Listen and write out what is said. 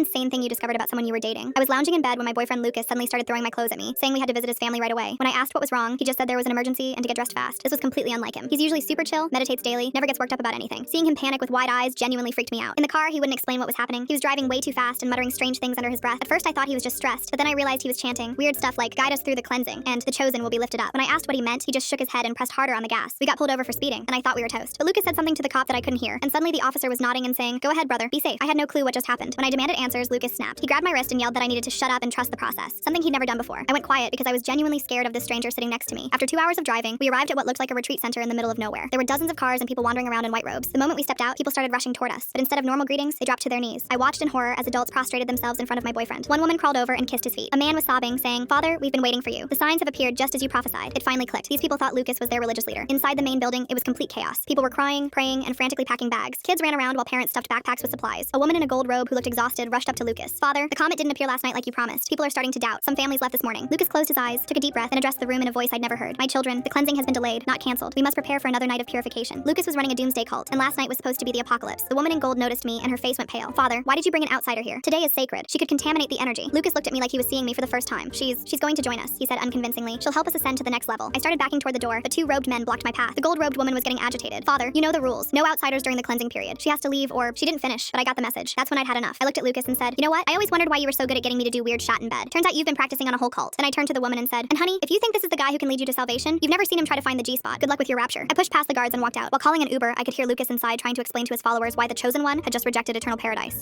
insane thing you discovered about someone you were dating? I was lounging in bed when my boyfriend Lucas suddenly started throwing my clothes at me, saying we had to visit his family right away. When I asked what was wrong, he just said there was an emergency and to get dressed fast. This was completely unlike him. He's usually super chill, meditates daily, never gets worked up about anything. Seeing him panic with wide eyes genuinely freaked me out. In the car, he wouldn't explain what was happening. He was driving way too fast and muttering strange things under his breath. At first, I thought he was just stressed, but then I realized he was chanting weird stuff like "guide us through the cleansing" and "the chosen will be lifted up." When I asked what he meant, he just shook his head and pressed harder on the gas. We got pulled over for speeding, and I thought we were toast. But Lucas said something to the cop that I couldn't hear, and suddenly the officer was nodding and saying, "Go ahead, brother, be safe." I had no clue what just happened. When I demanded answers, Lucas snapped. He grabbed my wrist and yelled that I needed to shut up and trust the process, something he'd never done before. I went quiet because I was genuinely scared of this stranger sitting next to me. After 2 hours of driving, we arrived at what looked like a retreat center in the middle of nowhere. There were dozens of cars and people wandering around in white robes. The moment we stepped out, people started rushing toward us, but instead of normal greetings, they dropped to their knees. I watched in horror as adults prostrated themselves in front of my boyfriend. One woman crawled over and kissed his feet. A man was sobbing, saying, "Father, we've been waiting for you. The signs have appeared just as you prophesied." It finally clicked. These people thought Lucas was their religious leader. Inside the main building, it was complete chaos. People were crying, praying, and frantically packing bags. Kids ran around while parents stuffed backpacks with supplies. A woman in a gold robe who looked exhausted rushed up to Lucas. "Father, the comet didn't appear last night like you promised. People are starting to doubt. Some families left this morning." Lucas closed his eyes, took a deep breath, and addressed the room in a voice I'd never heard. "My children, the cleansing has been delayed, not canceled. We must prepare for another night of purification." Lucas was running a doomsday cult, and last night was supposed to be the apocalypse. The woman in gold noticed me, and her face went pale. "Father, why did you bring an outsider here? Today is sacred. She could contaminate the energy." Lucas looked at me like he was seeing me for the first time. She's going to join us," he said unconvincingly. "She'll help us ascend to the next level." I started backing toward the door, but two robed men blocked my path. The gold-robed woman was getting agitated. "Father, you know the rules. No outsiders during the cleansing period. She has to leave, or..." She didn't finish, but I got the message. That's when I'd had enough. I looked at Lucas and said, "You know what? I always wondered why you were so good at getting me to do weird shot in bed. Turns out you've been practicing on a whole cult." Then I turned to the woman and said, "And honey, if you think this is the guy who can lead you to salvation, you've never seen him try to find the G-spot. Good luck with your rapture." I pushed past the guards and walked out. While calling an Uber, I could hear Lucas inside trying to explain to his followers why the chosen one had just rejected eternal paradise.